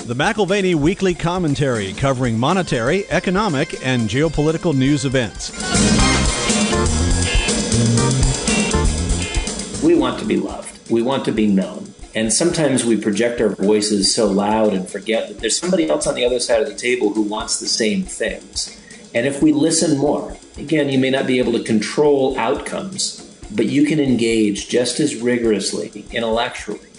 The McAlvany Weekly Commentary, covering monetary, economic, and geopolitical news events. We want to be loved. We want to be known. And sometimes we project our voices so loud and forget that there's somebody else on the other side of the table who wants the same things. And if we listen more, again, you may not be able to control outcomes, but you can engage just as rigorously, intellectually.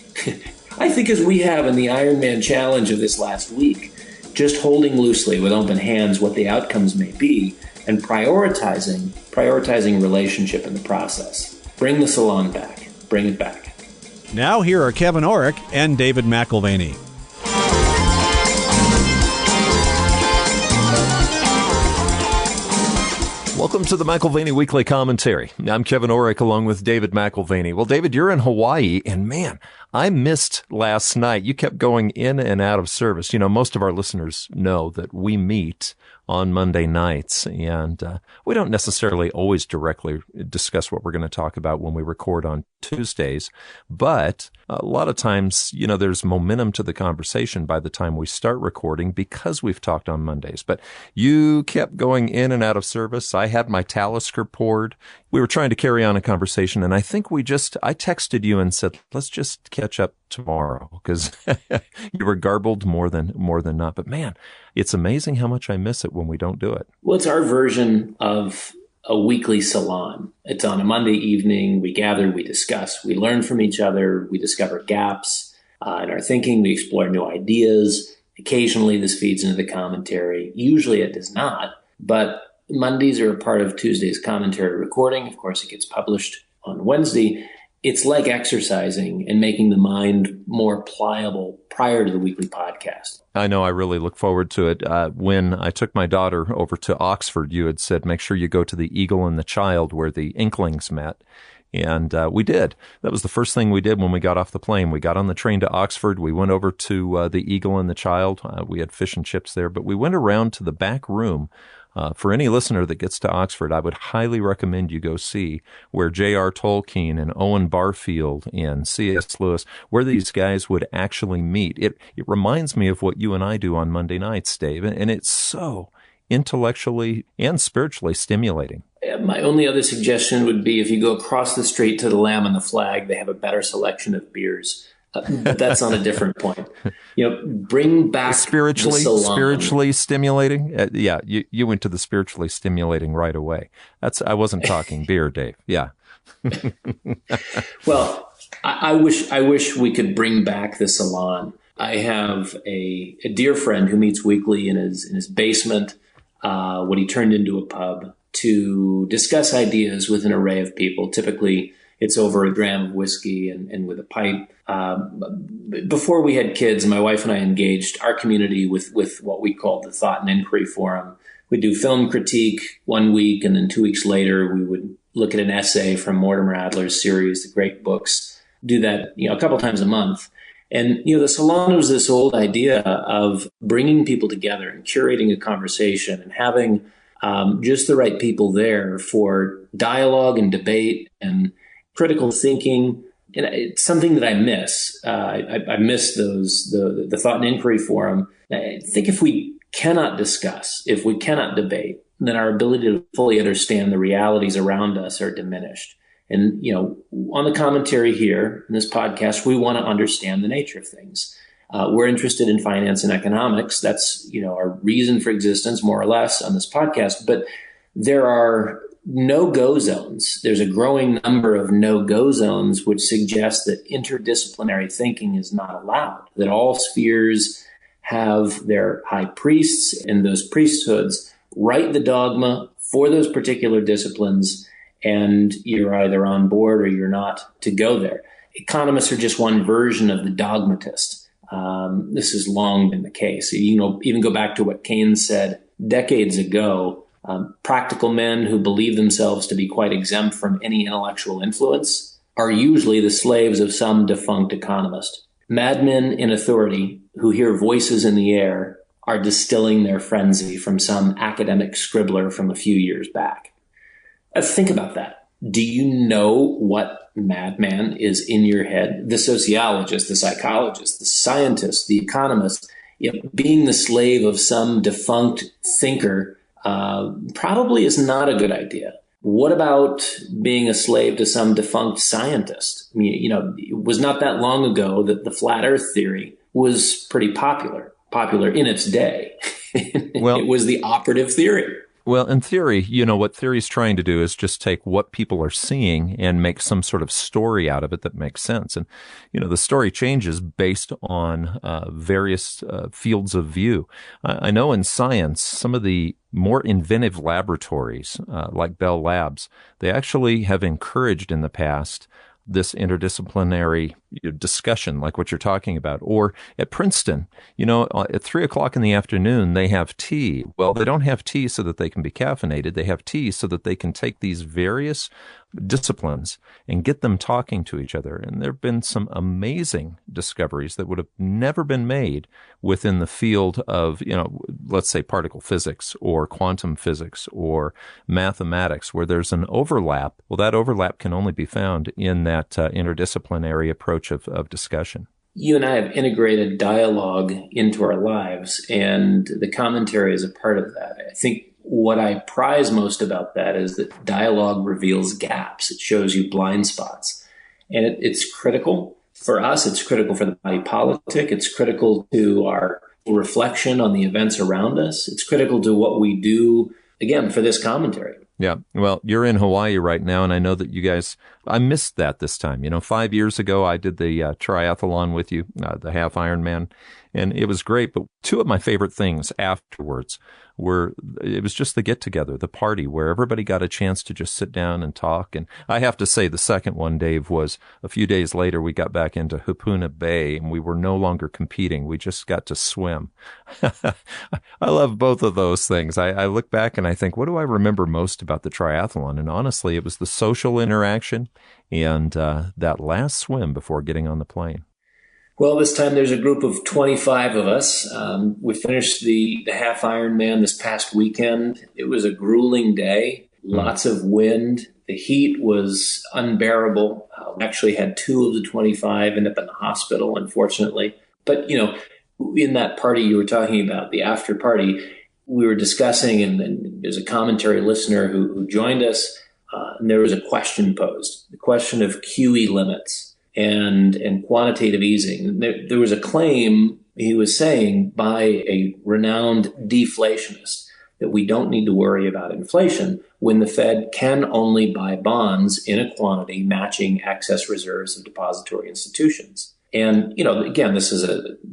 I think as we have in the Ironman challenge of this last week, just holding loosely with open hands what the outcomes may be and prioritizing relationship in the process. Bring the salon back. Bring it back. Now here are Kevin Orrick and David McAlvany. Welcome to the McAlvany Weekly Commentary. I'm Kevin Orrick along with David McAlvany. Well, David, you're in Hawaii, and man, I missed last night. You kept going in and out of service. You know, most of our listeners know that we meet on Monday nights, and we don't necessarily always directly discuss what we're going to talk about when we record on Tuesdays, but a lot of times, you know, there's momentum to the conversation by the time we start recording because we've talked on Mondays. But you kept going in and out of service. I had my Talisker poured. We were trying to carry on a conversation, and I think I texted you and said, let's just catch up tomorrow, because you were garbled more than not. But man, it's amazing how much I miss it when we don't do it. Well, it's our version of a weekly salon. It's on a Monday evening. We gather, we discuss, we learn from each other, we discover gaps in our thinking, we explore new ideas. Occasionally this feeds into the commentary. Usually it does not, but Mondays are a part of Tuesday's commentary recording. Of course, it gets published on Wednesday. It's like exercising and making the mind more pliable prior to the weekly podcast. I know. I really look forward to it. When I took my daughter over to Oxford, you had said, make sure you go to the Eagle and the Child where the Inklings met. And we did. That was the first thing we did when we got off the plane. We got on the train to Oxford. We went over to the Eagle and the Child. We had fish and chips there, but we went around to the back room. For any listener that gets to Oxford, I would highly recommend you go see where J.R. Tolkien and Owen Barfield and C.S. Lewis, where these guys would actually meet. It reminds me of what you and I do on Monday nights, Dave, and it's so intellectually and spiritually stimulating. My only other suggestion would be if you go across the street to the Lamb and the Flag, they have a better selection of beers. But that's on a different point. You know, bring back spiritually stimulating. Yeah, you went to the spiritually stimulating right away. I wasn't talking beer, Dave. Yeah. Well, I wish we could bring back the salon. I have a dear friend who meets weekly in his basement, what he turned into a pub, to discuss ideas with an array of people. Typically, it's over a dram of whiskey and with a pipe. Before we had kids, my wife and I engaged our community with what we called the Thought and Inquiry Forum. We'd do film critique 1 week, and then 2 weeks later, we would look at an essay from Mortimer Adler's series, The Great Books. Do that, a couple times a month. And, the salon was this old idea of bringing people together and curating a conversation and having just the right people there for dialogue and debate and critical thinking. And it's something that I miss. I miss the Thought and Inquiry Forum. I think if we cannot discuss, if we cannot debate, then our ability to fully understand the realities around us are diminished. And, on the commentary here in this podcast, we want to understand the nature of things. We're interested in finance and economics. That's, our reason for existence, more or less, on this podcast. But there are no-go zones. There's a growing number of no-go zones, which suggest that interdisciplinary thinking is not allowed, that all spheres have their high priests, and those priesthoods write the dogma for those particular disciplines, and you're either on board or you're not to go there. Economists are just one version of the dogmatist. This has long been the case. Even go back to what Keynes said decades ago. Practical men who believe themselves to be quite exempt from any intellectual influence are usually the slaves of some defunct economist. Madmen in authority who hear voices in the air are distilling their frenzy from some academic scribbler from a few years back. Think about that. Do you know what madman is in your head? The sociologist, the psychologist, the scientist, the economist being the slave of some defunct thinker probably is not a good idea. What about being a slave to some defunct scientist? I mean, it was not that long ago that the flat earth theory was pretty popular in its day. Well, it was the operative theory. Well, in theory, what theory's trying to do is just take what people are seeing and make some sort of story out of it that makes sense. And, the story changes based on various fields of view. I know in science, some of the more inventive laboratories, like Bell Labs, they actually have encouraged in the past this interdisciplinary discussion like what you're talking about. Or at Princeton, at 3:00 in the afternoon, they have tea. Well, they don't have tea so that they can be caffeinated. They have tea so that they can take these various disciplines and get them talking to each other. And there have been some amazing discoveries that would have never been made within the field of, let's say particle physics or quantum physics or mathematics, where there's an overlap. Well, that overlap can only be found in that interdisciplinary approach of discussion. You and I have integrated dialogue into our lives, and the commentary is a part of that. I think what I prize most about that is that dialogue reveals gaps. It shows you blind spots. And it's critical. For us, it's critical for the body politic. It's critical to our reflection on the events around us. It's critical to what we do, again, for this commentary. Yeah. Well, you're in Hawaii right now, and I know that you guys, I missed that this time. 5 years ago, I did the triathlon with you, the half Ironman, and it was great. But two of my favorite things afterwards it was just the get-together, the party, where everybody got a chance to just sit down and talk. And I have to say the second one, Dave, was a few days later, we got back into Hapuna Bay, and we were no longer competing. We just got to swim. I love both of those things. I look back and I think, what do I remember most about the triathlon? And honestly, it was the social interaction and that last swim before getting on the plane. Well, this time there's a group of 25 of us. We finished the half Ironman this past weekend. It was a grueling day, lots of wind. The heat was unbearable. We actually had 2 of the 25 end up in the hospital, unfortunately. But, in that party you were talking about, the after party, we were discussing, and there's a commentary listener who joined us, and there was a question posed, the question of QE limits and quantitative easing. There was a claim, he was saying, by a renowned deflationist that we don't need to worry about inflation when the Fed can only buy bonds in a quantity matching excess reserves of depository institutions. And, again, this is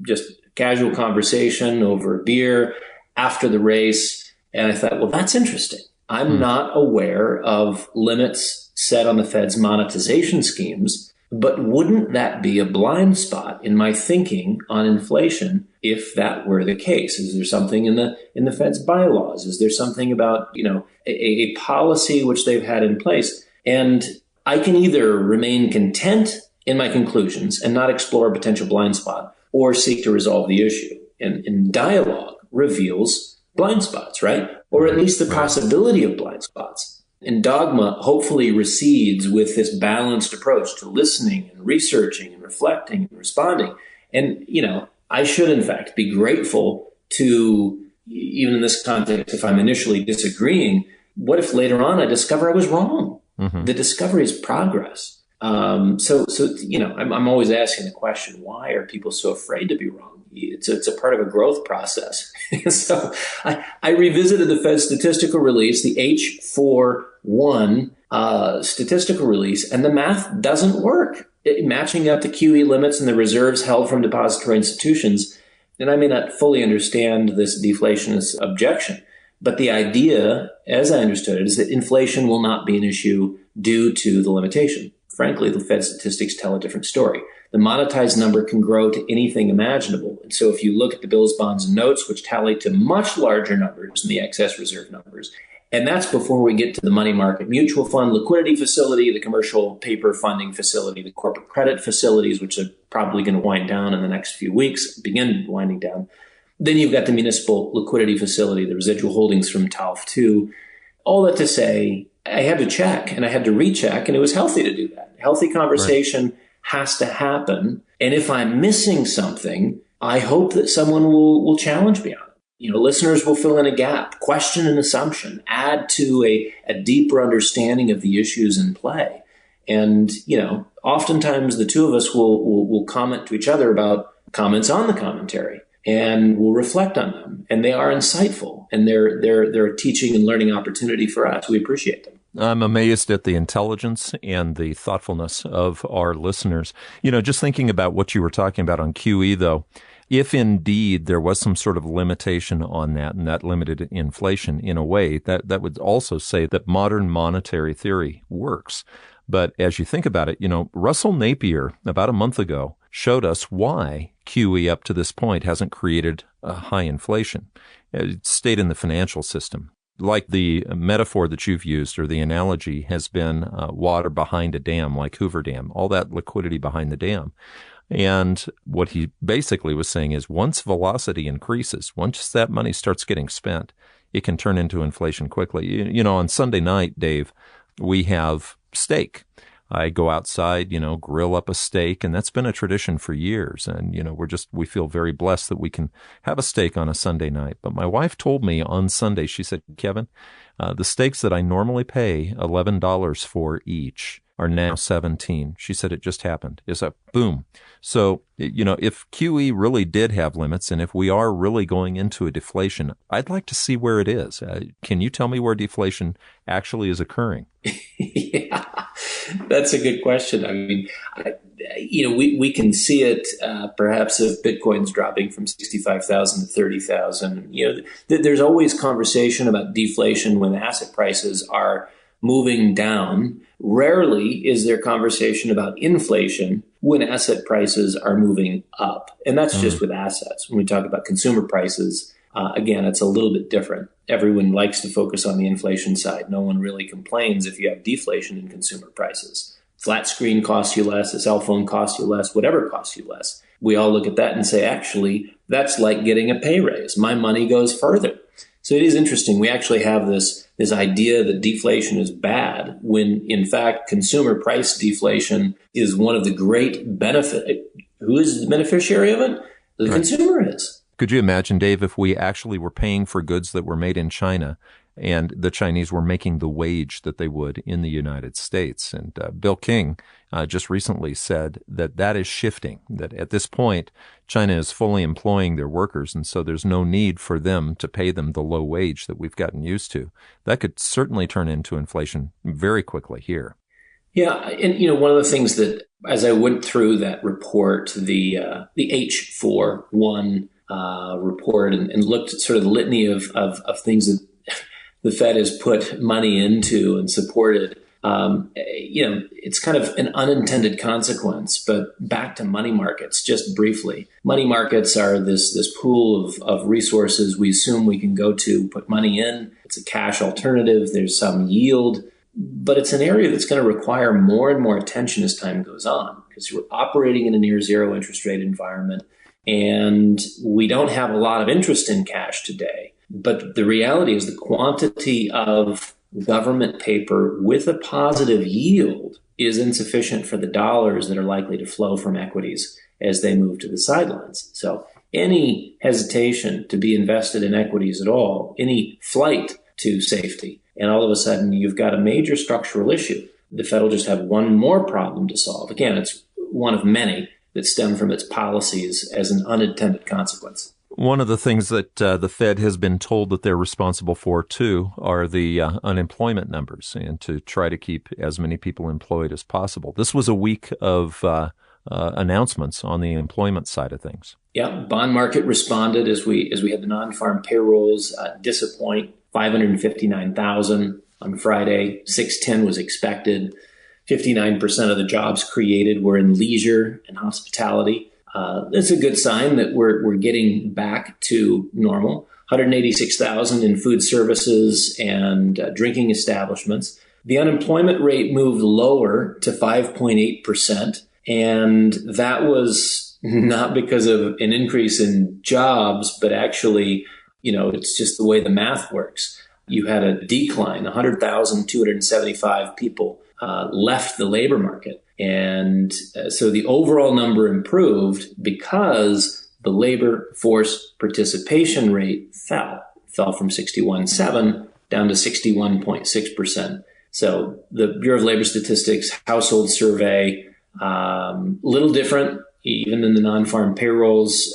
just casual conversation over a beer after the race. And I thought, well, that's interesting. I'm not aware of limits set on the Fed's monetization schemes. But wouldn't that be a blind spot in my thinking on inflation if that were the case? Is there something in the Fed's bylaws? Is there something about, a policy which they've had in place? And I can either remain content in my conclusions and not explore a potential blind spot or seek to resolve the issue. And dialogue reveals blind spots, right? Or at least the possibility of blind spots. And dogma hopefully recedes with this balanced approach to listening and researching and reflecting and responding. And, I should, in fact, be grateful to, even in this context, if I'm initially disagreeing, what if later on I discover I was wrong? Mm-hmm. The discovery is progress. I'm always asking the question, why are people so afraid to be wrong? It's a part of a growth process. So I revisited the Fed statistical release, the H41 statistical release, and the math doesn't work. Matching up the QE limits and the reserves held from depository institutions. And I may not fully understand this deflationist objection, but the idea, as I understood it, is that inflation will not be an issue due to the limitation. Frankly, the Fed statistics tell a different story. The monetized number can grow to anything imaginable. And so if you look at the bills, bonds, and notes, which tally to much larger numbers than the excess reserve numbers, and that's before we get to the money market mutual fund liquidity facility, the commercial paper funding facility, the corporate credit facilities, which are probably going to wind down in the next few weeks, begin winding down. Then you've got the municipal liquidity facility, the residual holdings from TALF 2. All that to say, I had to check and I had to recheck, and it was healthy to do that. Healthy conversation has to happen. And if I'm missing something, I hope that someone will challenge me on it. Listeners will fill in a gap, question an assumption, add to a deeper understanding of the issues in play. And, oftentimes the two of us will comment to each other about comments on the commentary, and we'll reflect on them. And they are insightful, and they're a teaching and learning opportunity for us. We appreciate them. I'm amazed at the intelligence and the thoughtfulness of our listeners. Just thinking about what you were talking about on QE, though, if indeed there was some sort of limitation on that, and that limited inflation in a way, that would also say that modern monetary theory works. But as you think about it, Russell Napier, about a month ago, showed us why QE up to this point hasn't created a high inflation. It stayed in the financial system. Like the metaphor that you've used, or the analogy, has been water behind a dam, like Hoover Dam, all that liquidity behind the dam. And what he basically was saying is once velocity increases, once that money starts getting spent, it can turn into inflation quickly. On Sunday night, Dave, we have steak. I go outside, grill up a steak, and that's been a tradition for years. And, we feel very blessed that we can have a steak on a Sunday night. But my wife told me on Sunday, she said, Kevin, the steaks that I normally pay $11 for each are now $17. She said it just happened. It's a boom. So, if QE really did have limits, and if we are really going into a deflation, I'd like to see where it is. Can you tell me where deflation actually is occurring? Yeah, that's a good question. I mean, we can see it perhaps if Bitcoin's dropping from 65,000 to 30,000. There's always conversation about deflation when asset prices are moving down. Rarely is there conversation about inflation when asset prices are moving up. And that's just with assets. When we talk about consumer prices, again, it's a little bit different. Everyone likes to focus on the inflation side. No one really complains if you have deflation in consumer prices. Flat screen costs you less, a cell phone costs you less, whatever costs you less. We all look at that and say, actually, that's like getting a pay raise. My money goes further. So it is interesting. We actually have this idea that deflation is bad when, in fact, consumer price deflation is one of the great benefit. Who is the beneficiary of it? The consumer is. Could you imagine, Dave, if we actually were paying for goods that were made in China and the Chinese were making the wage that they would in the United States? And Bill King just recently said that is shifting, that at this point, China is fully employing their workers, and so there's no need for them to pay them the low wage that we've gotten used to. That could certainly turn into inflation very quickly here. Yeah, and one of the things that, as I went through that report, the H41 report, and looked at sort of the litany of things that the Fed has put money into and supported, it's kind of an unintended consequence. But back to money markets, just briefly. Money markets are this pool of resources we assume we can go to, put money in. It's a cash alternative. There's some yield. But it's an area that's going to require more and more attention as time goes on, because we're operating in a near zero interest rate environment, and we don't have a lot of interest in cash today. But the reality is the quantity of government paper with a positive yield is insufficient for the dollars that are likely to flow from equities as they move to the sidelines. So any hesitation to be invested in equities at all, any flight to safety, and all of a sudden you've got a major structural issue. The Fed will just have one more problem to solve. Again, it's one of many that stem from its policies as an unintended consequence. One of the things that the Fed has been told that they're responsible for, too, are the unemployment numbers, and to try to keep as many people employed as possible. This was a week of announcements on the employment side of things. Yeah, bond market responded as we had the non-farm payrolls disappoint. 559,000 on Friday. 610 was expected. 59% of the jobs created were in leisure and hospitality. That's a good sign that we're getting back to normal. 186,000 in food services and drinking establishments. The unemployment rate moved lower to 5.8%, and that was not because of an increase in jobs, but actually, it's just the way the math works. You had a decline, 100,275 people left the labor market. And so the overall number improved because the labor force participation rate fell from 61.7 down to 61.6%. So the Bureau of Labor Statistics household survey, little different, even in the non-farm payrolls,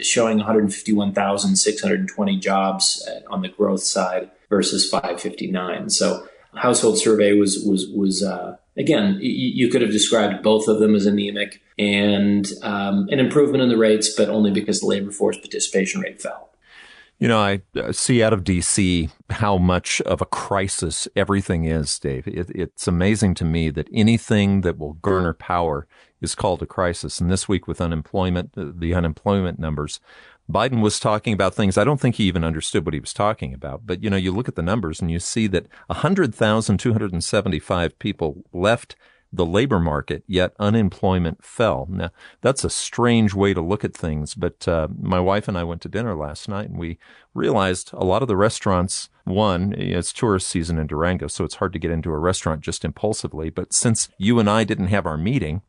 showing 151,620 jobs on the growth side versus 559. So household survey was again, you could have described both of them as anemic, and an improvement in the rates, but only because the labor force participation rate fell. You know, I see out of D.C. how much of a crisis everything is, Dave. It's amazing to me that anything that will garner power is called a crisis. And this week with unemployment, the unemployment numbers, Biden was talking about things I don't think he even understood what he was talking about. But, you know, you look at the numbers and you see that 100,275 people left the labor market, yet unemployment fell. Now, that's a strange way to look at things, but my wife and I went to dinner last night, and we realized a lot of the restaurants, one, it's tourist season in Durango, so it's hard to get into a restaurant just impulsively, but since you and I didn't have our meeting,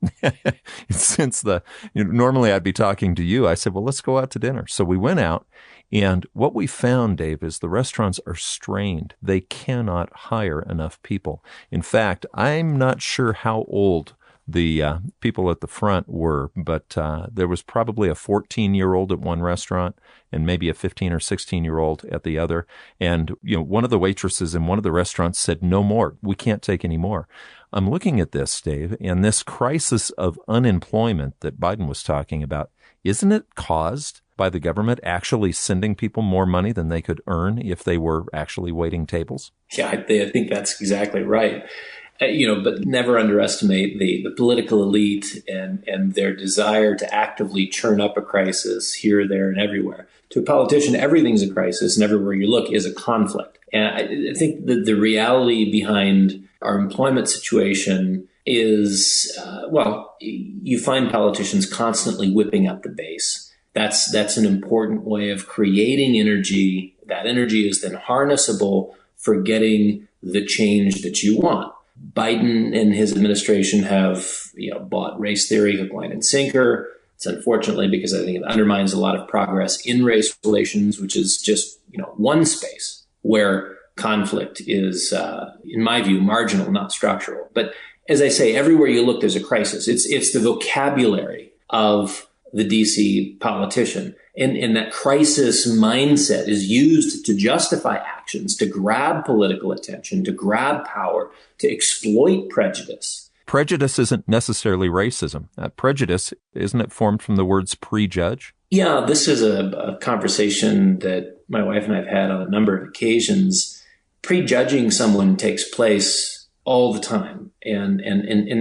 normally I'd be talking to you, I said, well, let's go out to dinner. So we went out, and what we found, Dave, is the restaurants are strained. They cannot hire enough people. In fact, I'm not sure how old the people at the front were, but there was probably a 14-year-old at one restaurant and maybe a 15 or 16-year-old at the other. And, you know, one of the waitresses in one of the restaurants said, no more. We can't take any more. I'm looking at this, Dave, and this crisis of unemployment that Biden was talking about, isn't it caused by the government actually sending people more money than they could earn if they were actually waiting tables? Yeah, I think that's exactly right. But never underestimate the political elite and their desire to actively churn up a crisis here, there, and everywhere. To a politician, everything's a crisis, and everywhere you look is a conflict. And I think that the reality behind our employment situation is, you find politicians constantly whipping up the base. That's an important way of creating energy. That energy is then harnessable for getting the change that you want. Biden and his administration have, bought race theory hook, line, and sinker. It's unfortunately because I think it undermines a lot of progress in race relations, which is just, one space where conflict is, in my view, marginal, not structural. But as I say, everywhere you look, there's a crisis. It's the vocabulary of the DC politician. And that crisis mindset is used to justify actions, to grab political attention, to grab power, to exploit prejudice. Prejudice isn't necessarily racism. Prejudice, isn't it formed from the words prejudge? Yeah, this is a conversation that my wife and I have had on a number of occasions. Prejudging someone takes place all the time. And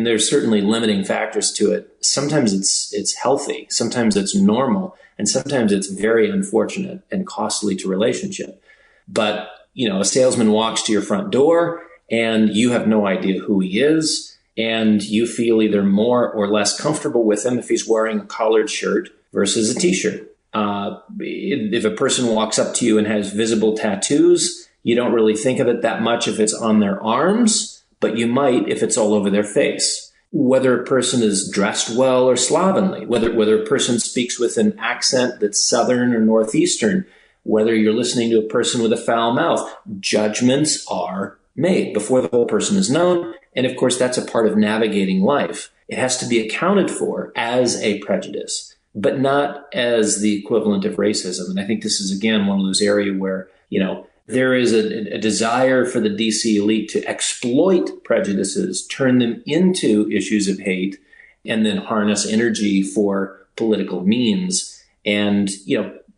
there's certainly limiting factors to it. Sometimes it's healthy. Sometimes it's normal. And sometimes it's very unfortunate and costly to relationship. But, a salesman walks to your front door and you have no idea who he is. And you feel either more or less comfortable with him if he's wearing a collared shirt versus a t-shirt. If a person walks up to you and has visible tattoos, you don't really think of it that much if it's on their arms, but you might if it's all over their face. Whether a person is dressed well or slovenly, whether a person speaks with an accent that's Southern or Northeastern, whether you're listening to a person with a foul mouth, judgments are made before the whole person is known. And of course, that's a part of navigating life. It has to be accounted for as a prejudice, but not as the equivalent of racism. And I think this is, again, one of those areas where, there is a desire for the DC elite to exploit prejudices, turn them into issues of hate, and then harness energy for political means. And,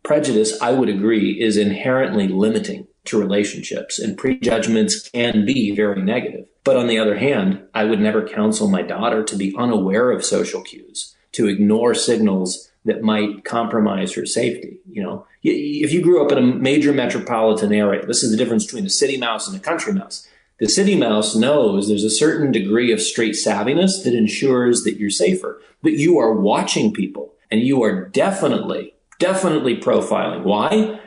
prejudice, I would agree, is inherently limiting to relationships, and prejudgments can be very negative. But on the other hand, I would never counsel my daughter to be unaware of social cues, to ignore signals that might compromise her safety. If you grew up in a major metropolitan area, this is the difference between a city mouse and a country mouse. The city mouse knows there's a certain degree of street savviness that ensures that you're safer, but you are watching people and you are definitely profiling. Why?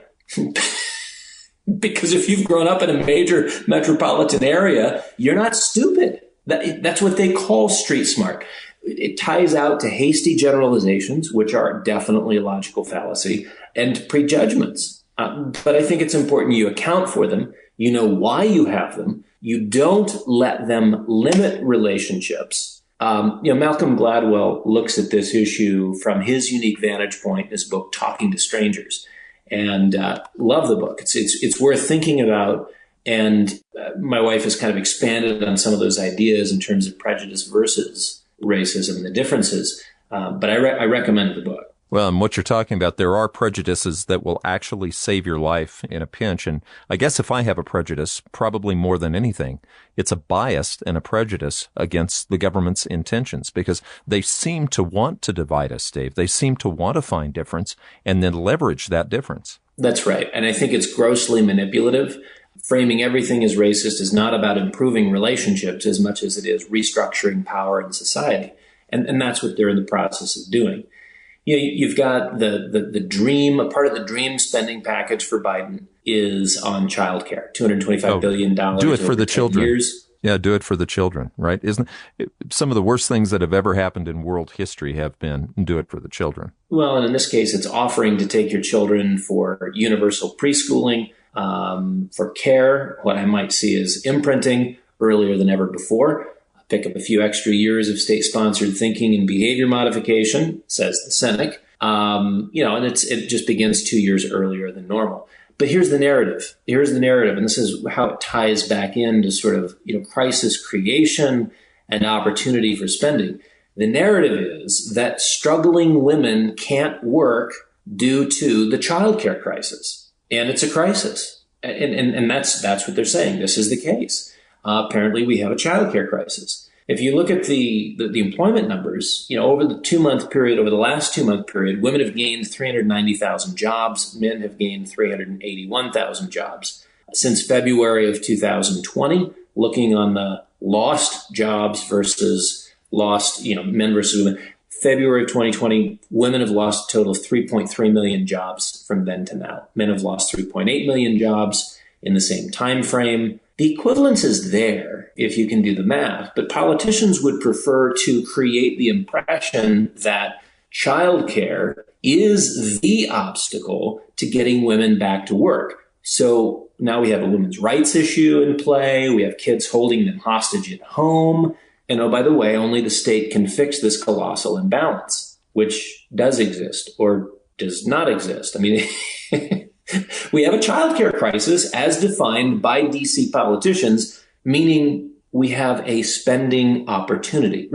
Because if you've grown up in a major metropolitan area, you're not stupid. That's what they call street smart. It ties out to hasty generalizations, which are definitely a logical fallacy, and prejudgments. But I think it's important you account for them. You know why you have them. You don't let them limit relationships. Malcolm Gladwell looks at this issue from his unique vantage point in his book, Talking to Strangers, and love the book. It's worth thinking about. And my wife has kind of expanded on some of those ideas in terms of prejudice versus racism and the differences. But I recommend the book. Well, and what you're talking about, there are prejudices that will actually save your life in a pinch. And I guess if I have a prejudice, probably more than anything, it's a bias and a prejudice against the government's intentions, because they seem to want to divide us, Dave. They seem to want to find difference and then leverage that difference. That's right. And I think it's grossly manipulative. Framing everything as racist is not about improving relationships as much as it is restructuring power in society. And that's what they're in the process of doing. You've got the dream, a part of the dream spending package for Biden is on childcare, $225 billion. Do it for the children. Years. Yeah, do it for the children, right? Isn't it, some of the worst things that have ever happened in world history have been do it for the children? Well, and in this case, it's offering to take your children for universal preschooling, for care, what I might see as imprinting earlier than ever before. Pick up a few extra years of state-sponsored thinking and behavior modification, says the cynic. And it just begins 2 years earlier than normal. But here's the narrative. And this is how it ties back into sort of, crisis creation and opportunity for spending. The narrative is that struggling women can't work due to the childcare crisis. And it's a crisis. And that's what they're saying. This is the case. Apparently, we have a childcare crisis. If you look at the employment numbers, over the last 2 month period, women have gained 390,000 jobs. Men have gained 381,000 jobs. Since February of 2020, looking on the lost jobs versus lost, men versus women, February of 2020, women have lost a total of 3.3 million jobs from then to now. Men have lost 3.8 million jobs in the same time frame. The equivalence is there if you can do the math, but politicians would prefer to create the impression that childcare is the obstacle to getting women back to work. So now we have a women's rights issue in play. We have kids holding them hostage at home. And oh, by the way, only the state can fix this colossal imbalance, which does exist or does not exist. I mean, we have a childcare crisis as defined by DC politicians, meaning we have a spending opportunity.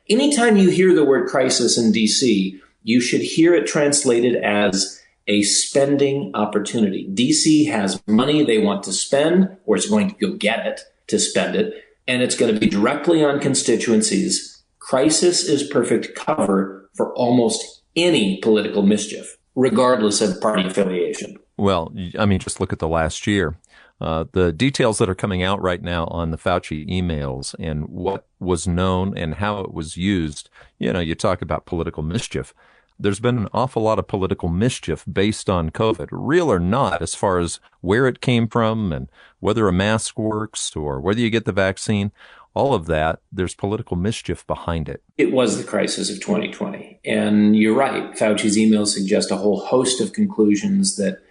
Anytime you hear the word crisis in DC, you should hear it translated as a spending opportunity. DC has money they want to spend, or it's going to go get it to spend it, and it's going to be directly on constituencies. Crisis is perfect cover for almost any political mischief, regardless of party affiliation. Well, I mean, just look at the last year. The details that are coming out right now on the Fauci emails and what was known and how it was used, you talk about political mischief. There's been an awful lot of political mischief based on COVID, real or not, as far as where it came from and whether a mask works or whether you get the vaccine. All of that, there's political mischief behind it. It was the crisis of 2020. And you're right. Fauci's emails suggest a whole host of conclusions that,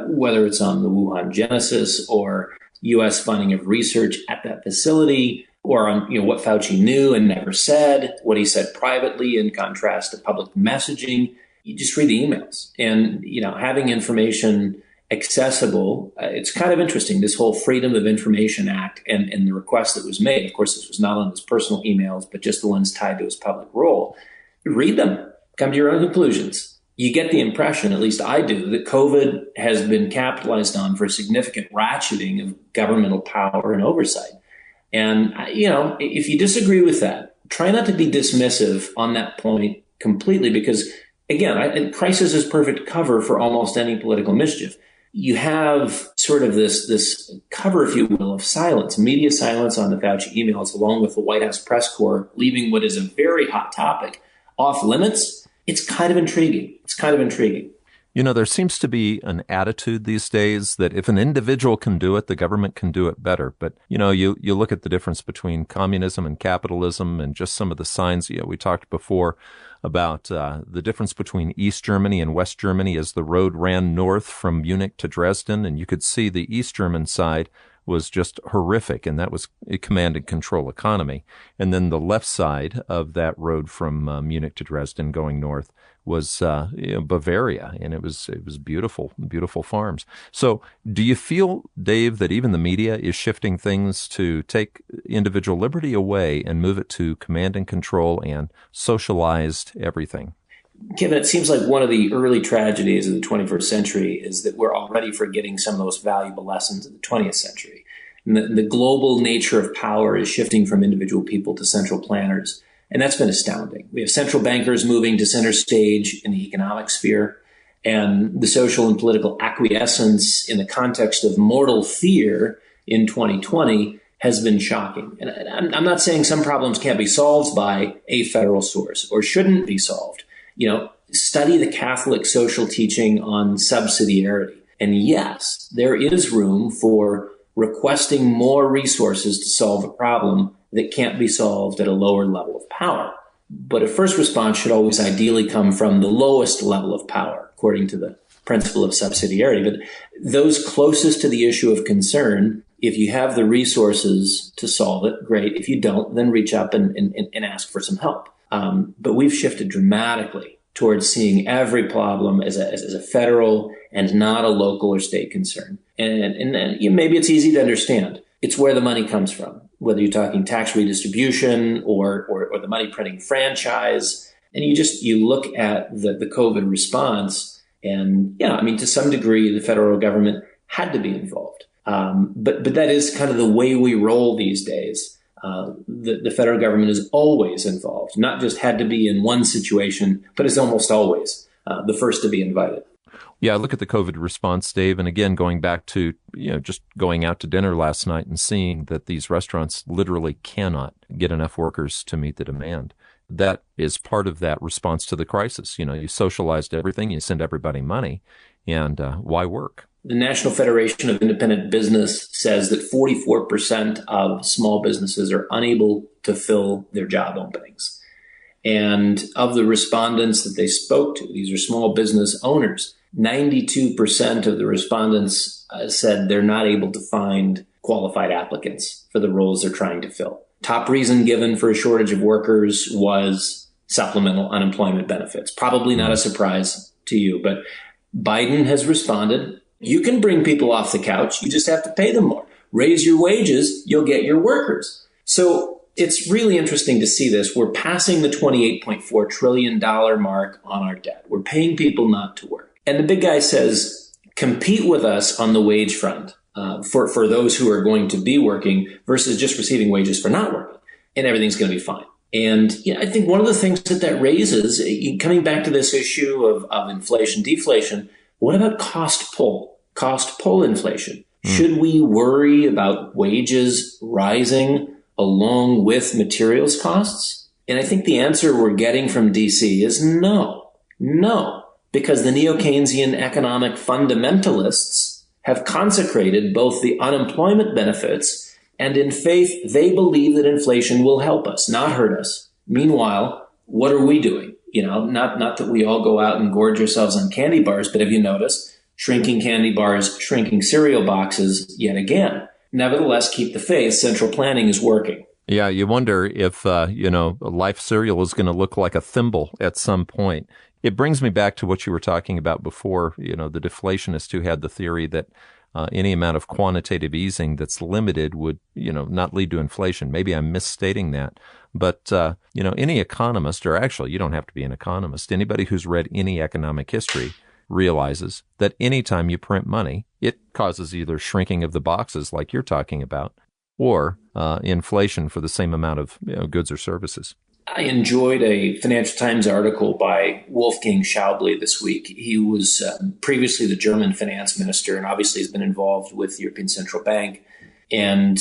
whether it's on the Wuhan genesis or U.S. funding of research at that facility, or on what Fauci knew and never said, what he said privately in contrast to public messaging. You just read the emails. And, having information accessible, it's kind of interesting, this whole Freedom of Information Act and the request that was made. Of course, this was not on his personal emails, but just the ones tied to his public role. Read them. Come to your own conclusions. You get the impression, at least I do, that COVID has been capitalized on for significant ratcheting of governmental power and oversight. And, if you disagree with that, try not to be dismissive on that point completely, because, again, crisis is perfect cover for almost any political mischief. You have sort of this cover, if you will, of silence, media silence on the Fauci emails, along with the White House press corps leaving what is a very hot topic off limits. It's kind of intriguing. You know, there seems to be an attitude these days that if an individual can do it, the government can do it better. But, you know, you look at the difference between communism and capitalism and just some of the signs. You know, we talked before about the difference between East Germany and West Germany as the road ran north from Munich to Dresden. And you could see the East German side was just horrific, and that was a command and control economy. And then the left side of that road from Munich to Dresden going north was Bavaria, and it was beautiful, beautiful farms. So do you feel, Dave, that even the media is shifting things to take individual liberty away and move it to command and control and socialized everything? Kevin, it seems like one of the early tragedies of the 21st century is that we're already forgetting some of those valuable lessons of the 20th century. And the global nature of power is shifting from individual people to central planners. And that's been astounding. We have central bankers moving to center stage in the economic sphere, and the social and political acquiescence in the context of mortal fear in 2020 has been shocking. And I'm not saying some problems can't be solved by a federal source or shouldn't be solved. You know, study the Catholic social teaching on subsidiarity. And yes, there is room for requesting more resources to solve a problem that can't be solved at a lower level of power. But a first response should always ideally come from the lowest level of power, according to the principle of subsidiarity. But those closest to the issue of concern, if you have the resources to solve it, great. If you don't, then reach up and ask for some help. But we've shifted dramatically towards seeing every problem as a federal and not a local or state concern. And maybe it's easy to understand. It's where the money comes from, whether you're talking tax redistribution or the money printing franchise. And you look at the COVID response, and to some degree, the federal government had to be involved. But that is kind of the way we roll these days. The federal government is always involved, not just had to be in one situation, but is almost always the first to be invited. Yeah, I look at the COVID response, Dave, and again, going back to, just going out to dinner last night and seeing that these restaurants literally cannot get enough workers to meet the demand. That is part of that response to the crisis. You socialized everything, you send everybody money, and why work? The National Federation of Independent Business says that 44% of small businesses are unable to fill their job openings. And of the respondents that they spoke to, these are small business owners, 92% of the respondents said they're not able to find qualified applicants for the roles they're trying to fill. Top reason given for a shortage of workers was supplemental unemployment benefits. Probably not a surprise to you, but Biden has responded. You can bring people off the couch. You just have to pay them more. Raise your wages. You'll get your workers. So it's really interesting to see this. We're passing the $28.4 trillion mark on our debt. We're paying people not to work. And the big guy says, compete with us on the wage front for those who are going to be working versus just receiving wages for not working. And everything's going to be fine. And I think one of the things that raises, coming back to this issue of inflation, deflation, what about cost pull inflation? Should we worry about wages rising along with materials costs? And I think the answer we're getting from DC is no, because the neo-Keynesian economic fundamentalists have consecrated both the unemployment benefits, and in faith, they believe that inflation will help us, not hurt us. Meanwhile, what are we doing? Not that we all go out and gorge ourselves on candy bars, but have you noticed shrinking candy bars, shrinking cereal boxes yet again? Nevertheless, keep the faith. Central planning is working. Yeah, you wonder if, life cereal is going to look like a thimble at some point. It brings me back to what you were talking about before, the deflationist who had the theory that any amount of quantitative easing that's limited would, not lead to inflation. Maybe I'm misstating that. But, any economist, or actually you don't have to be an economist, anybody who's read any economic history realizes that anytime you print money, it causes either shrinking of the boxes like you're talking about, or inflation for the same amount of goods or services. I enjoyed a Financial Times article by Wolfgang Schäuble this week. He was previously the German finance minister and obviously has been involved with the European Central Bank. And,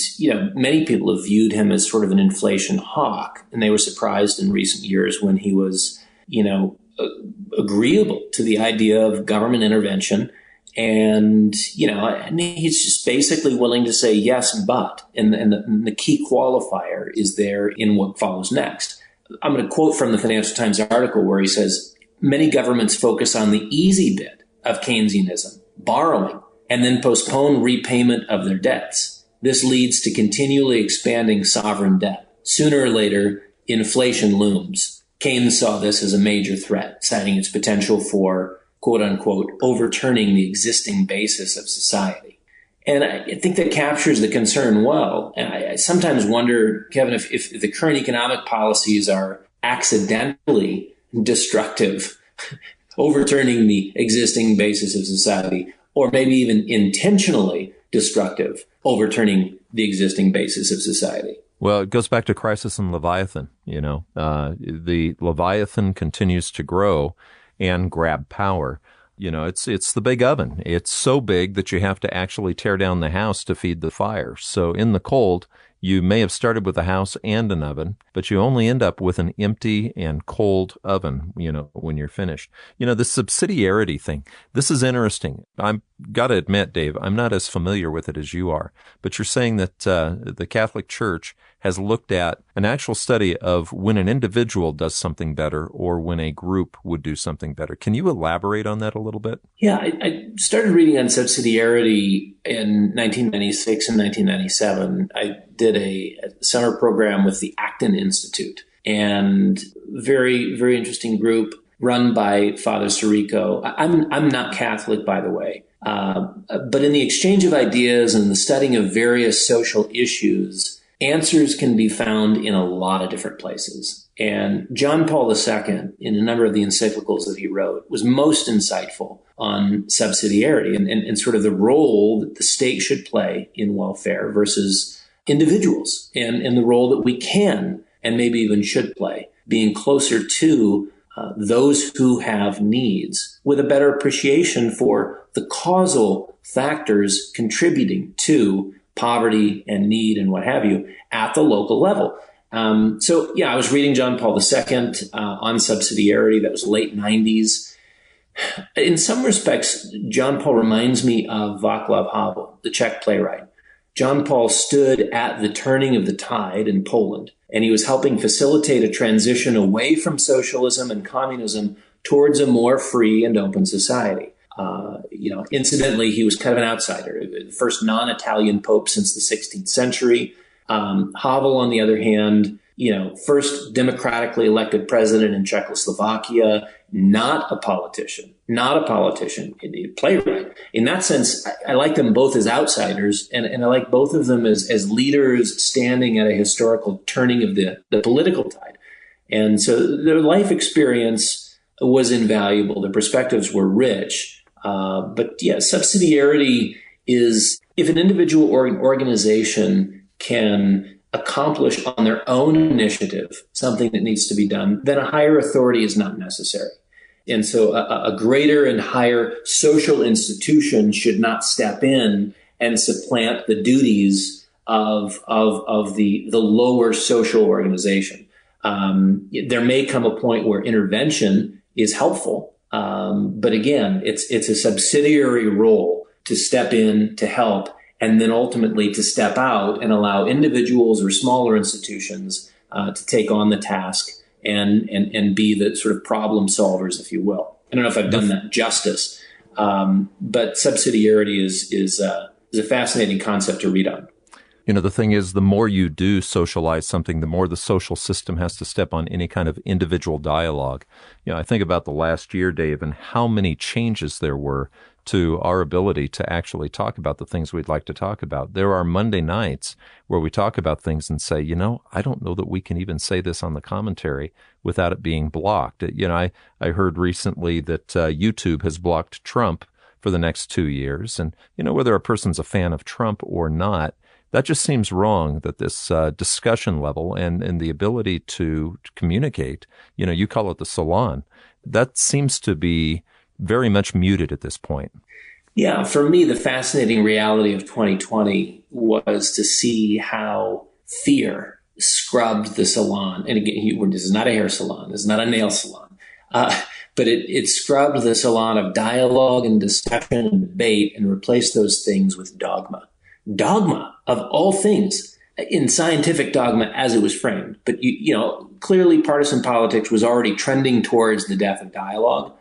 many people have viewed him as sort of an inflation hawk. And they were surprised in recent years when he was, agreeable to the idea of government intervention. And, he's just basically willing to say yes, but, and the key qualifier is there in what follows next. I'm going to quote from the Financial Times article where he says, many governments focus on the easy bit of Keynesianism, borrowing, and then postpone repayment of their debts. This leads to continually expanding sovereign debt. Sooner or later, inflation looms. Keynes saw this as a major threat, citing its potential for, quote unquote, overturning the existing basis of society. And I think that captures the concern well. And I sometimes wonder, Kevin, if the current economic policies are accidentally destructive, overturning the existing basis of society, or maybe even intentionally destructive, overturning the existing basis of society. Well, it goes back to Crisis and Leviathan. The Leviathan continues to grow and grab power. It's the big oven. It's so big that you have to actually tear down the house to feed the fire. So in the cold, you may have started with a house and an oven, but you only end up with an empty and cold oven, when you're finished. The subsidiarity thing, this is interesting. I've got to admit, Dave, I'm not as familiar with it as you are, but you're saying that the Catholic Church has looked at an actual study of when an individual does something better or when a group would do something better. Can you elaborate on that a little bit? Yeah, I started reading on subsidiarity in 1996 and 1997. I did a summer program with the Acton Institute, and very, very interesting group run by Father Sirico. I'm not Catholic, by the way, but in the exchange of ideas and the studying of various social issues, answers can be found in a lot of different places. And John Paul II, in a number of the encyclicals that he wrote, was most insightful on subsidiarity and sort of the role that the state should play in welfare versus individuals, and the role that we can and maybe even should play, being closer to those who have needs with a better appreciation for the causal factors contributing to poverty and need and what have you at the local level. I was reading John Paul II on subsidiarity. That was late 90s. In some respects, John Paul reminds me of Václav Havel, the Czech playwright. John Paul stood at the turning of the tide in Poland, and he was helping facilitate a transition away from socialism and communism towards a more free and open society. Incidentally, he was kind of an outsider, the first non-Italian pope since the 16th century. Havel, on the other hand, first democratically elected president in Czechoslovakia, not a politician, a playwright. In that sense, I like them both as outsiders, and I like both of them as leaders standing at a historical turning of the political tide. And so their life experience was invaluable. The perspectives were rich. Subsidiarity is if an individual or an organization can accomplish on their own initiative something that needs to be done, then a higher authority is not necessary. And so a greater and higher social institution should not step in and supplant the duties of the lower social organization. There may come a point where intervention is helpful. But again, it's a subsidiary role to step in, to help, and then ultimately to step out and allow individuals or smaller institutions to take on the task and be the sort of problem solvers, if you will. I don't know if I've done that justice, but subsidiarity is a fascinating concept to read on. The thing is, the more you do socialize something, the more the social system has to step on any kind of individual dialogue. I think about the last year, Dave, and how many changes there were to our ability to actually talk about the things we'd like to talk about. There are Monday nights where we talk about things and say, I don't know that we can even say this on the commentary without it being blocked. I heard recently that YouTube has blocked Trump for the next 2 years. And, whether a person's a fan of Trump or not, that just seems wrong, that this discussion level and the ability to communicate, you call it the salon, that seems to be very much muted at this point. Yeah, for me, the fascinating reality of 2020 was to see how fear scrubbed the salon. And again, this is not a hair salon. This is not a nail salon. but it scrubbed the salon of dialogue and discussion and debate and replaced those things with dogma. Dogma, of all things, in scientific dogma as it was framed. But, clearly partisan politics was already trending towards the death of dialogue.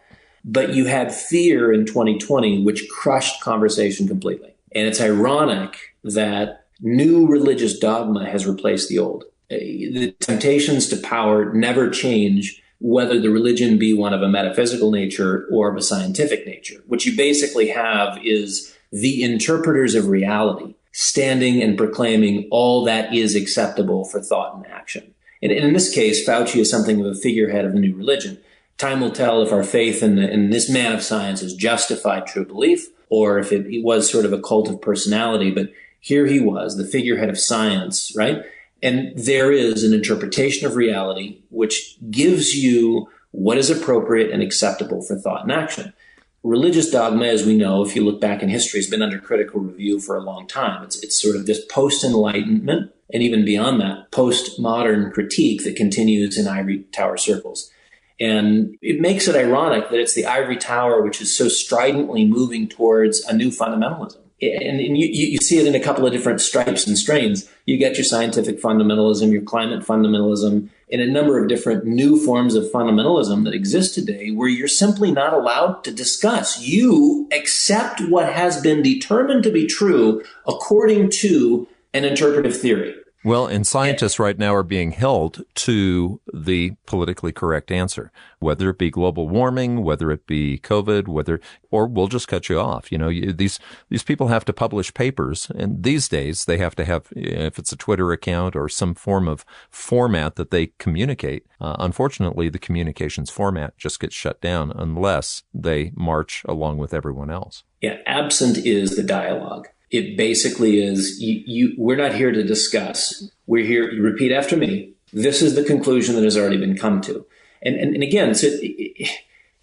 But you had fear in 2020, which crushed conversation completely. And it's ironic that new religious dogma has replaced the old. The temptations to power never change, whether the religion be one of a metaphysical nature or of a scientific nature. What you basically have is the interpreters of reality standing and proclaiming all that is acceptable for thought and action. And in this case, Fauci is something of a figurehead of the new religion. Time will tell if our faith in this man of science has justified true belief, or if it was sort of a cult of personality. But here he was, the figurehead of science, right? And there is an interpretation of reality which gives you what is appropriate and acceptable for thought and action. Religious dogma, as we know, if you look back in history, has been under critical review for a long time. It's sort of this post-Enlightenment, and even beyond that, postmodern critique that continues in ivory tower circles. And it makes it ironic that it's the ivory tower which is so stridently moving towards a new fundamentalism. And you see it in a couple of different stripes and strains. You get your scientific fundamentalism, your climate fundamentalism, and a number of different new forms of fundamentalism that exist today where you're simply not allowed to discuss. You accept what has been determined to be true according to an interpretive theory. Well, and scientists right now are being held to the politically correct answer, whether it be global warming, whether it be COVID, or we'll just cut you off. These people have to publish papers, and these days they have to have, if it's a Twitter account or some form of format that they communicate. Unfortunately, the communications format just gets shut down unless they march along with everyone else. Yeah, absent is the dialogue. It basically is, we're not here to discuss. We're here, you repeat after me, this is the conclusion that has already been come to. And again, so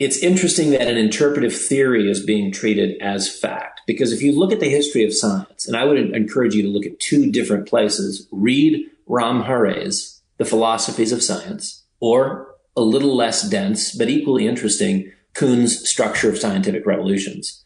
it's interesting that an interpretive theory is being treated as fact. Because if you look at the history of science, and I would encourage you to look at two different places, read Ram Hare's The Philosophies of Science, or a little less dense, but equally interesting, Kuhn's Structure of Scientific Revolutions.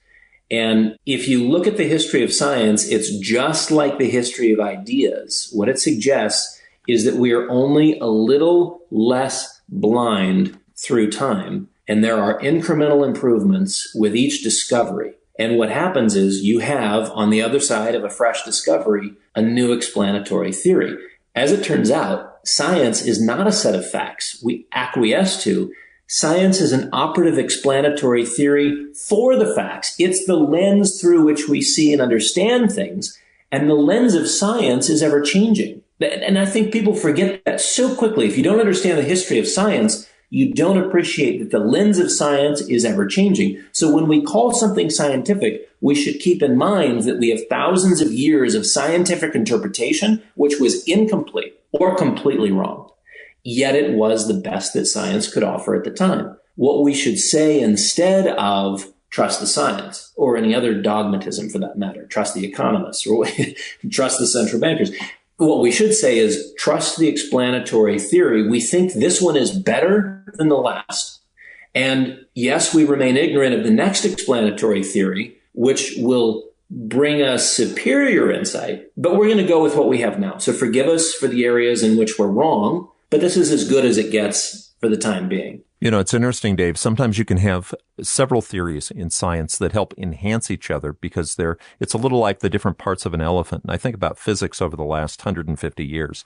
And if you look at the history of science, it's just like the history of ideas. What it suggests is that we are only a little less blind through time, and there are incremental improvements with each discovery. And what happens is you have, on the other side of a fresh discovery, a new explanatory theory. As it turns out, science is not a set of facts we acquiesce to. Science is an operative explanatory theory for the facts. It's the lens through which we see and understand things. And the lens of science is ever changing. And I think people forget that so quickly. If you don't understand the history of science, you don't appreciate that the lens of science is ever changing. So when we call something scientific, we should keep in mind that we have thousands of years of scientific interpretation, which was incomplete or completely wrong. Yet it was the best that science could offer at the time. What we should say instead of trust the science, or any other dogmatism for that matter, trust the economists, or trust the central bankers. What we should say is trust the explanatory theory. We think this one is better than the last. And yes, we remain ignorant of the next explanatory theory, which will bring us superior insight, but we're going to go with what we have now. So forgive us for the areas in which we're wrong, but this is as good as it gets for the time being. It's interesting, Dave. Sometimes you can have several theories in science that help enhance each other because it's a little like the different parts of an elephant. And I think about physics over the last 150 years.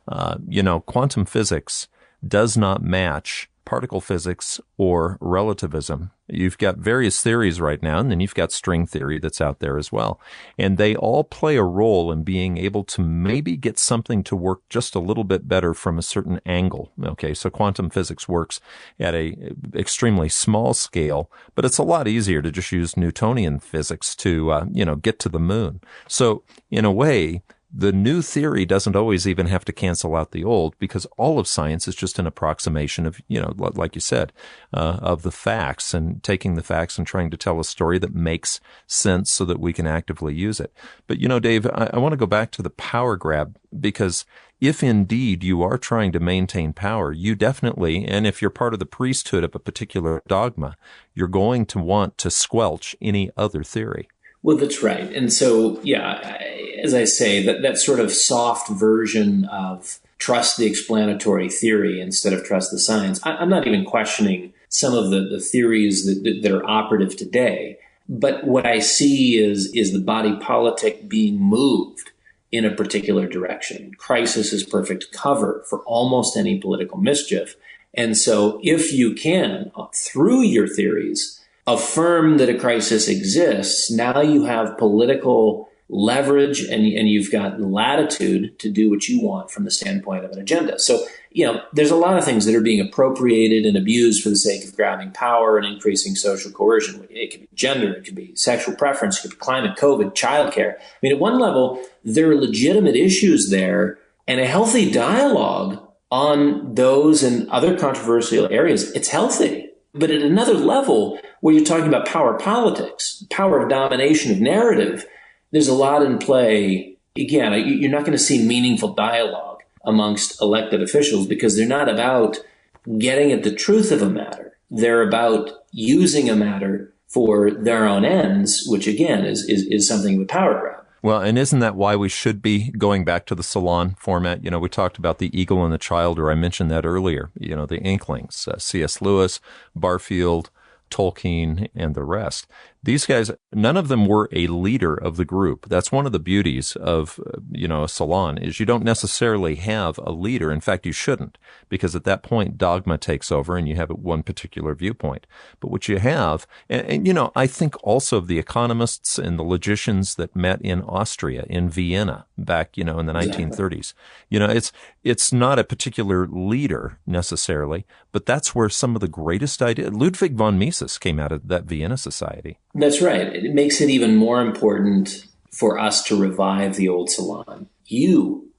Quantum physics does not match particle physics or relativism. You've got various theories right now, and then you've got string theory that's out there as well. And they all play a role in being able to maybe get something to work just a little bit better from a certain angle. Okay, so quantum physics works at a extremely small scale, but it's a lot easier to just use Newtonian physics to, get to the moon. So in a way, the new theory doesn't always even have to cancel out the old because all of science is just an approximation of, like you said, of the facts and taking the facts and trying to tell a story that makes sense so that we can actively use it. But, Dave, I want to go back to the power grab because if indeed you are trying to maintain power, you definitely, and if you're part of the priesthood of a particular dogma, you're going to want to squelch any other theory. Well, that's right. And so, yeah, as I say, that sort of soft version of trust the explanatory theory instead of trust the science. I'm not even questioning some of the theories that are operative today. But what I see is the body politic being moved in a particular direction. Crisis is perfect cover for almost any political mischief. And so if you can, through your theories, affirm that a crisis exists, now you have political leverage and you've got latitude to do what you want from the standpoint of an agenda. So, there's a lot of things that are being appropriated and abused for the sake of grabbing power and increasing social coercion. It could be gender, it could be sexual preference, it could be climate, COVID, childcare. I mean, at one level, there are legitimate issues there, and a healthy dialogue on those and other controversial areas, it's healthy. But at another level, where you're talking about power politics, power of domination of narrative, there's a lot in play. Again, you're not going to see meaningful dialogue amongst elected officials because they're not about getting at the truth of a matter. They're about using a matter for their own ends, which again is something of a power grab. Well, and isn't that why we should be going back to the salon format? We talked about the eagle and the child, or I mentioned that earlier, the Inklings, C.S. Lewis, Barfield, Tolkien, and the rest. These guys, none of them were a leader of the group. That's one of the beauties of, a salon is you don't necessarily have a leader. In fact, you shouldn't, because at that point, dogma takes over and you have one particular viewpoint. But what you have, and I think also of the economists and the logicians that met in Austria, in Vienna, back, in the 1930s. It's not a particular leader necessarily, but that's where some of the greatest ideas, Ludwig von Mises came out of that Vienna Society. That's right. It makes it even more important for us to revive the old salon. You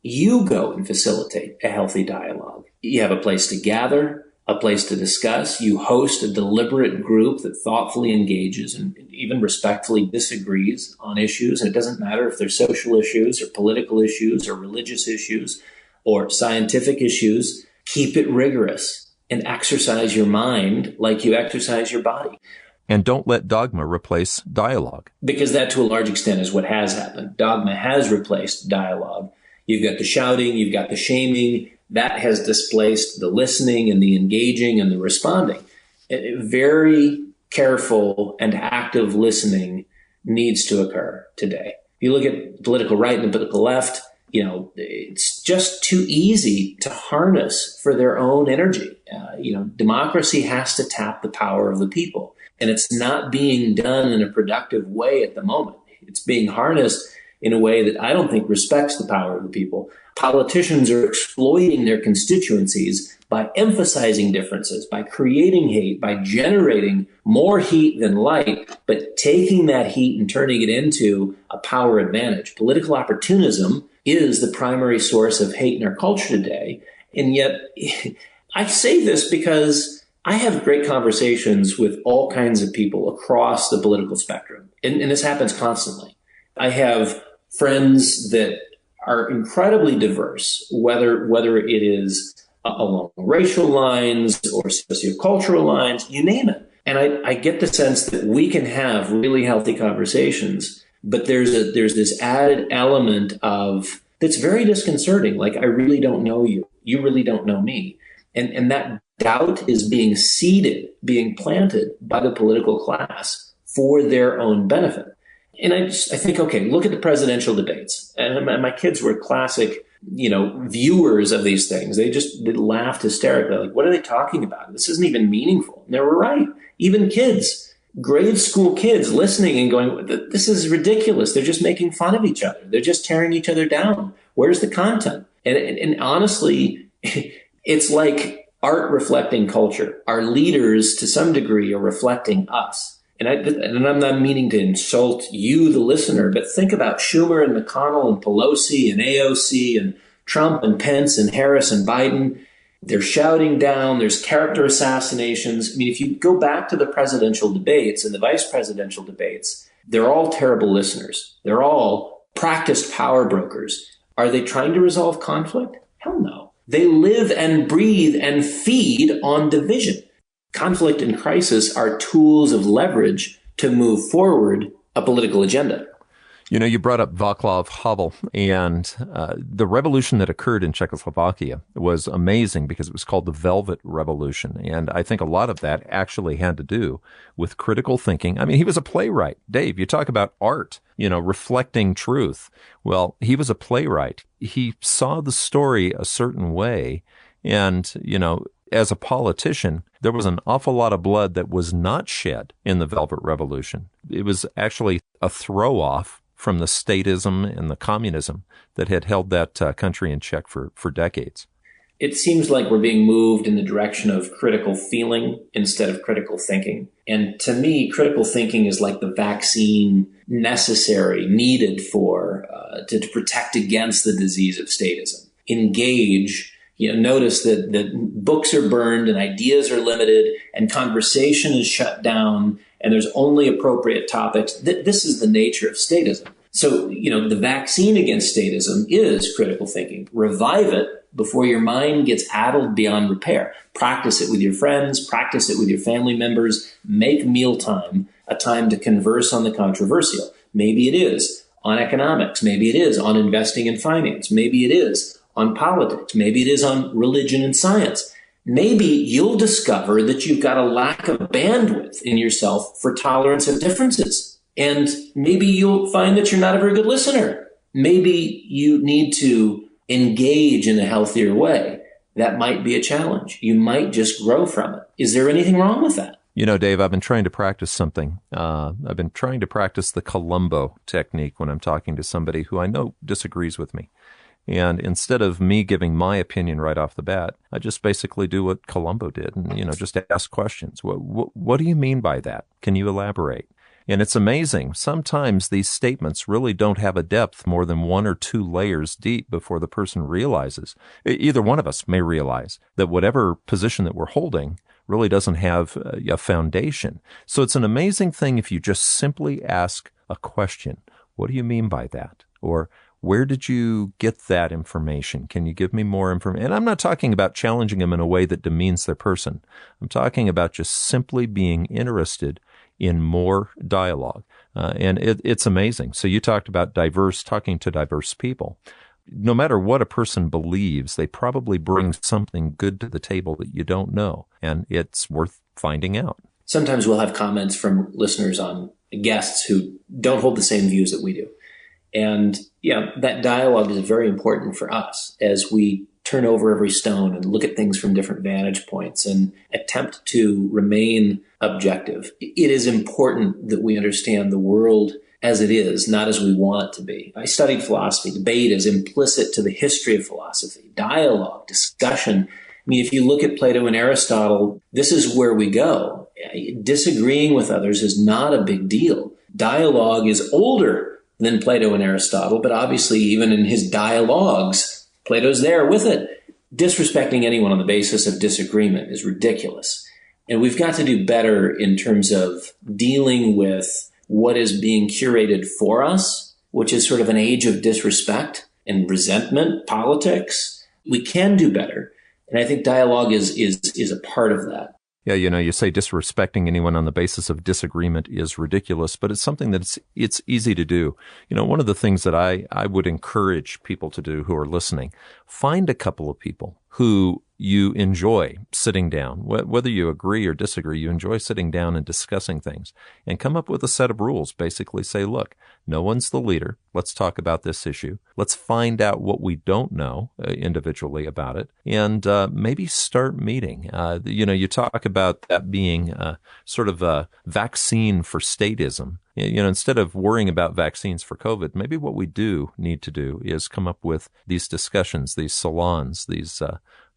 go and facilitate a healthy dialogue. You have a place to gather, a place to discuss. You host a deliberate group that thoughtfully engages and even respectfully disagrees on issues. And it doesn't matter if they're social issues or political issues or religious issues or scientific issues. Keep it rigorous and exercise your mind like you exercise your body. And don't let dogma replace dialogue. Because that, to a large extent, is what has happened. Dogma has replaced dialogue. You've got the shouting, you've got the shaming. That has displaced the listening and the engaging and the responding. Very careful and active listening needs to occur today. If you look at the political right and the political left, it's just too easy to harness for their own energy. Democracy has to tap the power of the people. And it's not being done in a productive way at the moment. It's being harnessed in a way that I don't think respects the power of the people. Politicians are exploiting their constituencies by emphasizing differences, by creating hate, by generating more heat than light, but taking that heat and turning it into a power advantage. Political opportunism is the primary source of hate in our culture today. And yet, I say this because I have great conversations with all kinds of people across the political spectrum, and this happens constantly. I have friends that are incredibly diverse, whether it is along racial lines or sociocultural lines, you name it. And I get the sense that we can have really healthy conversations, but there's this added element of that's very disconcerting. Like, I really don't know you. You really don't know me. And that doubt is being seeded, being planted by the political class for their own benefit. And I think, okay, look at the presidential debates. And my kids were classic, viewers of these things. They laughed hysterically. Like, what are they talking about? This isn't even meaningful. And they were right. Even kids, grade school kids listening and going, this is ridiculous. They're just making fun of each other. They're just tearing each other down. Where's the content? And honestly, it's like art reflecting culture. Our leaders, to some degree, are reflecting us. And I'm not meaning to insult you, the listener, but think about Schumer and McConnell and Pelosi and AOC and Trump and Pence and Harris and Biden. They're shouting down. There's character assassinations. I mean, if you go back to the presidential debates and the vice presidential debates, they're all terrible listeners. They're all practiced power brokers. Are they trying to resolve conflict? Hell no. They live and breathe and feed on division. Conflict and crisis are tools of leverage to move forward a political agenda. You know, you brought up Václav Havel, and the revolution that occurred in Czechoslovakia was amazing because it was called the Velvet Revolution. And I think a lot of that actually had to do with critical thinking. I mean, he was a playwright. Dave, you talk about art, you know, reflecting truth. Well, he was a playwright. He saw the story a certain way. And, you know, as a politician, there was an awful lot of blood that was not shed in the Velvet Revolution. It was actually a throw-off from the statism and the communism that had held that country in check for decades. It seems like we're being moved in the direction of critical feeling instead of critical thinking. And to me, critical thinking is like the vaccine necessary, needed for to protect against the disease of statism. Engage. You know, notice that books are burned and ideas are limited and conversation is shut down and there's only appropriate topics. This is the nature of statism. So, you know, the vaccine against statism is critical thinking. Revive it before your mind gets addled beyond repair. Practice it with your friends, practice it with your family members. Make mealtime a time to converse on the controversial. Maybe it is on economics.Maybe it is on investing in finance. Maybe it is on politics. Maybe it is on religion and science. Maybe you'll discover that you've got a lack of bandwidth in yourself for tolerance of differences. And maybe you'll find that you're not a very good listener. Maybe you need to engage in a healthier way. That might be a challenge. You might just grow from it. Is there anything wrong with that? You know, Dave, I've been trying to practice something. I've been trying to practice the Columbo technique when I'm talking to somebody who I know disagrees with me. And instead of me giving my opinion right off the bat, I just basically do what Columbo did and, you know, just ask questions. What do you mean by that? Can you elaborate? And it's amazing. Sometimes these statements really don't have a depth more than 1 or 2 layers deep before the person realizes, either one of us may realize, that whatever position that we're holding really doesn't have a foundation. So it's an amazing thing if you just simply ask a question. What do you mean by that? Or where did you get that information? Can you give me more information? And I'm not talking about challenging them in a way that demeans their person. I'm talking about just simply being interested in more dialogue. And it's amazing. So you talked about talking to diverse people. No matter what a person believes, they probably bring something good to the table that you don't know. And it's worth finding out. Sometimes we'll have comments from listeners on guests who don't hold the same views that we do. And yeah, that dialogue is very important for us as we turn over every stone and look at things from different vantage points and attempt to remain objective. It is important that we understand the world as it is, not as we want it to be. I studied philosophy. Debate is implicit to the history of philosophy. Dialogue, discussion. I mean, if you look at Plato and Aristotle, this is where we go. Disagreeing with others is not a big deal. Dialogue is older than Plato and Aristotle, but obviously even in his dialogues, Plato's there with it. Disrespecting anyone on the basis of disagreement is ridiculous. And we've got to do better in terms of dealing with what is being curated for us, which is sort of an age of disrespect and resentment, politics. We can do better. And I think dialogue is a part of that. Yeah, you know, you say disrespecting anyone on the basis of disagreement is ridiculous, but it's something that it's easy to do. You know, one of the things that I would encourage people to do who are listening, find a couple of people who you enjoy sitting down, whether you agree or disagree, you enjoy sitting down and discussing things, and come up with a set of rules. Basically say, look, no one's the leader. Let's talk about this issue. Let's find out what we don't know individually about it, and maybe start meeting. You know, you talk about that being sort of a vaccine for statism. You know, instead of worrying about vaccines for COVID, maybe what we do need to do is come up with these discussions, these salons, these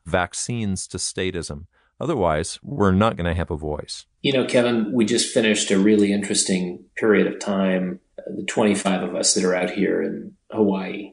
vaccines to statism. Otherwise, we're not going to have a voice. You know, Kevin, we just finished a really interesting period of time, the 25 of us that are out here in Hawaii.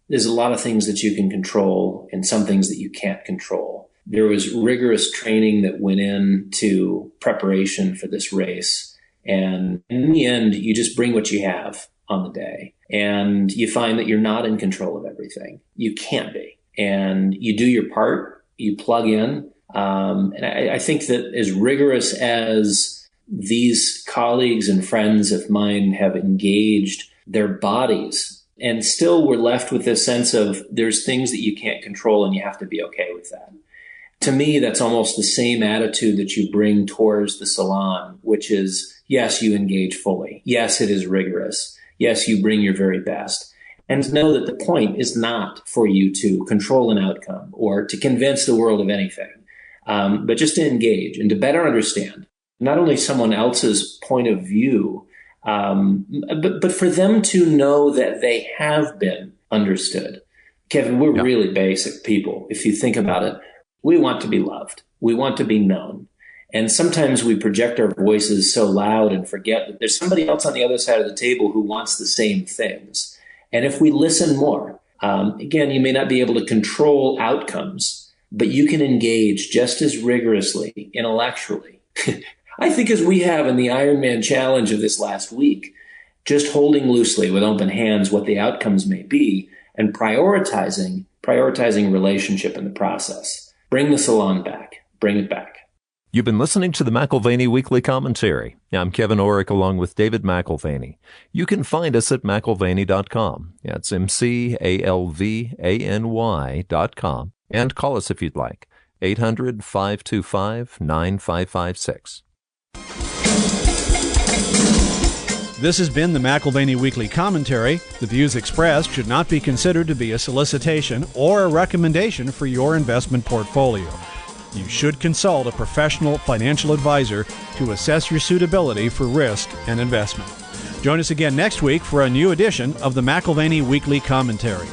There's a lot of things that you can control and some things that you can't control. There was rigorous training that went into preparation for this race. And in the end, you just bring what you have on the day. And you find that you're not in control of everything. You can't be. and you do your part, you plug in. And I think that as rigorous as these colleagues and friends of mine have engaged their bodies, and still we're left with this sense of there's things that you can't control and you have to be okay with that. To me, that's almost the same attitude that you bring towards the salon, which is, yes, you engage fully. Yes, it is rigorous. Yes, you bring your very best. And know that the point is not for you to control an outcome or to convince the world of anything, but just to engage and to better understand not only someone else's point of view, but for them to know that they have been understood. Kevin, we're really basic people. If you think about it, we want to be loved. We want to be known. And sometimes we project our voices so loud and forget that there's somebody else on the other side of the table who wants the same things. And if we listen more, again, you may not be able to control outcomes, but you can engage just as rigorously, intellectually. I think as we have in the Ironman challenge of this last week, just holding loosely with open hands what the outcomes may be and prioritizing relationship in the process. Bring the salon back. Bring it back. You've been listening to the McAlvany Weekly Commentary. I'm Kevin Orrick along with David McAlvany. You can find us at McAlvany.com. That's McAlvany.com. And call us if you'd like. 800-525-9556. This has been the McAlvany Weekly Commentary. The views expressed should not be considered to be a solicitation or a recommendation for your investment portfolio. You should consult a professional financial advisor to assess your suitability for risk and investment. Join us again next week for a new edition of the McAlvany Weekly Commentary.